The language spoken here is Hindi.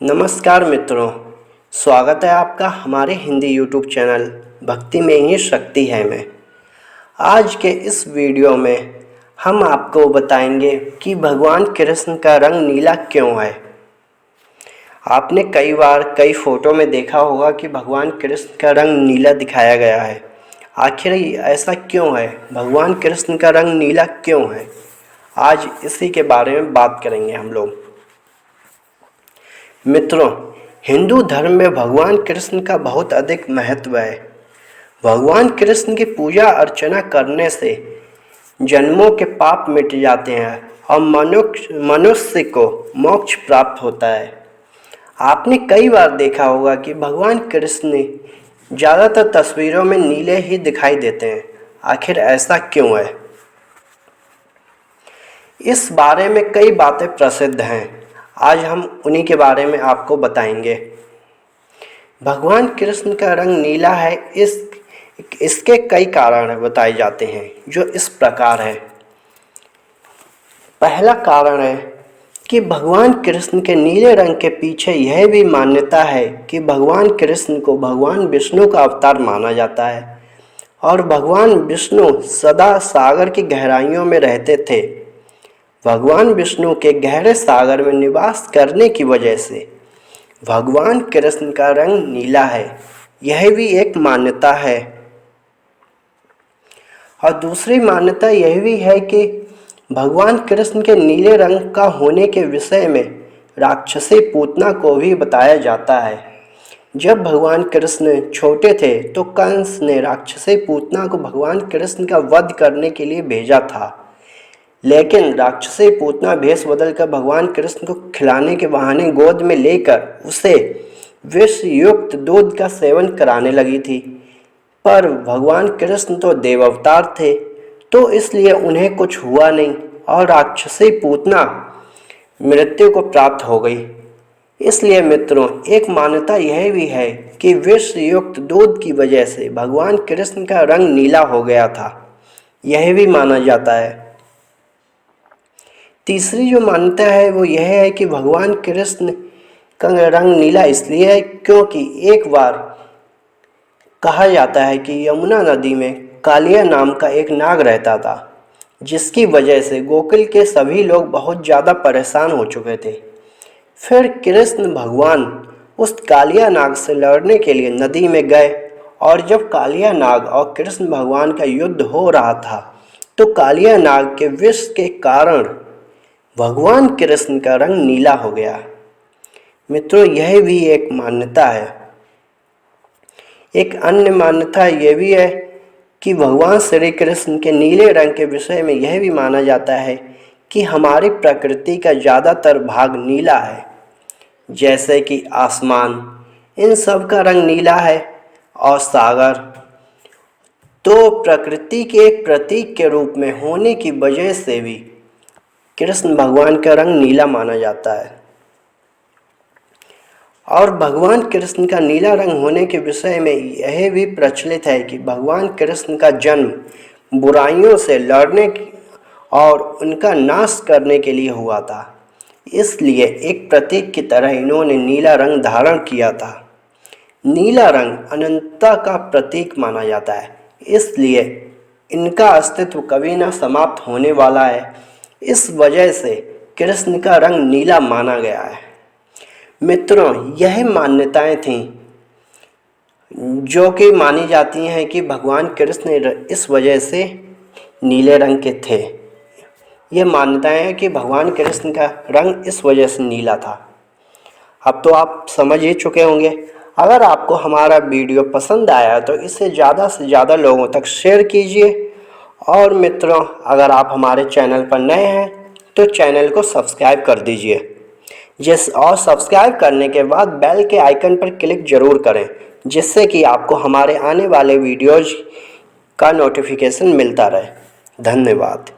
नमस्कार मित्रों, स्वागत है आपका हमारे हिंदी यूट्यूब चैनल भक्ति में ही शक्ति है में। आज के इस वीडियो में हम आपको बताएंगे कि भगवान कृष्ण का रंग नीला क्यों है। आपने कई बार कई फोटो में देखा होगा कि भगवान कृष्ण का रंग नीला दिखाया गया है। आखिर ऐसा क्यों है, भगवान कृष्ण का रंग नीला क्यों है, आज इसी के बारे में बात करेंगे हम लोग। मित्रों, हिंदू धर्म में भगवान कृष्ण का बहुत अधिक महत्व है। भगवान कृष्ण की पूजा अर्चना करने से जन्मों के पाप मिट जाते हैं और मनुष्य को मोक्ष प्राप्त होता है। आपने कई बार देखा होगा कि भगवान कृष्ण ज़्यादातर तस्वीरों में नीले ही दिखाई देते हैं। आखिर ऐसा क्यों है, इस बारे में कई बातें प्रसिद्ध हैं। आज हम उन्हीं के बारे में आपको बताएंगे। भगवान कृष्ण का रंग नीला है, इसके कई कारण बताए जाते हैं जो इस प्रकार है। पहला कारण है कि भगवान कृष्ण के नीले रंग के पीछे यह भी मान्यता है कि भगवान कृष्ण को भगवान विष्णु का अवतार माना जाता है और भगवान विष्णु सदा सागर की गहराइयों में रहते थे। भगवान विष्णु के गहरे सागर में निवास करने की वजह से भगवान कृष्ण का रंग नीला है, यह भी एक मान्यता है। और दूसरी मान्यता यह भी है कि भगवान कृष्ण के नीले रंग का होने के विषय में राक्षसी पूतना को भी बताया जाता है। जब भगवान कृष्ण छोटे थे तो कंस ने राक्षसी पूतना को भगवान कृष्ण का वध करने के लिए भेजा था, लेकिन राक्षसी पूतना भेष बदलकर भगवान कृष्ण को खिलाने के बहाने गोद में लेकर उसे विष युक्त दूध का सेवन कराने लगी थी। पर भगवान कृष्ण तो देव अवतार थे, तो इसलिए उन्हें कुछ हुआ नहीं और राक्षसी पूतना मृत्यु को प्राप्त हो गई। इसलिए मित्रों, एक मान्यता यह भी है कि विष युक्त दूध की वजह से भगवान कृष्ण का रंग नीला हो गया था, यह भी माना जाता है। तीसरी जो मान्यता है वो यह है कि भगवान कृष्ण का रंग नीला इसलिए है क्योंकि एक बार कहा जाता है कि यमुना नदी में कालिया नाम का एक नाग रहता था, जिसकी वजह से गोकुल के सभी लोग बहुत ज़्यादा परेशान हो चुके थे। फिर कृष्ण भगवान उस कालिया नाग से लड़ने के लिए नदी में गए और जब कालिया नाग और कृष्ण भगवान का युद्ध हो रहा था तो कालिया नाग के विष के कारण भगवान कृष्ण का रंग नीला हो गया। मित्रों, यह भी एक मान्यता है। एक अन्य मान्यता यह भी है कि भगवान श्री कृष्ण के नीले रंग के विषय में यह भी माना जाता है कि हमारी प्रकृति का ज़्यादातर भाग नीला है, जैसे कि आसमान, इन सब का रंग नीला है और सागर तो प्रकृति के एक प्रतीक के रूप में होने की वजह से भी कृष्ण भगवान का रंग नीला माना जाता है। और भगवान कृष्ण का नीला रंग होने के विषय में यह भी प्रचलित है कि भगवान कृष्ण का जन्म बुराइयों से लड़ने और उनका नाश करने के लिए हुआ था, इसलिए एक प्रतीक की तरह इन्होंने नीला रंग धारण किया था। नीला रंग अनंतता का प्रतीक माना जाता है, इसलिए इनका अस्तित्व कभी न समाप्त होने वाला है। इस वजह से कृष्ण का रंग नीला माना गया है। मित्रों, यह मान्यताएं थीं जो कि मानी जाती हैं कि भगवान कृष्ण इस वजह से नीले रंग के थे। ये मान्यताएं हैं कि भगवान कृष्ण का रंग इस वजह से नीला था। अब तो आप समझ ही चुके होंगे। अगर आपको हमारा वीडियो पसंद आया तो इसे ज़्यादा से ज़्यादा लोगों तक शेयर कीजिए। और मित्रों, अगर आप हमारे चैनल पर नए हैं तो चैनल को सब्सक्राइब कर दीजिए। और सब्सक्राइब करने के बाद बेल के आइकन पर क्लिक ज़रूर करें, जिससे कि आपको हमारे आने वाले वीडियोज़ का नोटिफिकेशन मिलता रहे। धन्यवाद।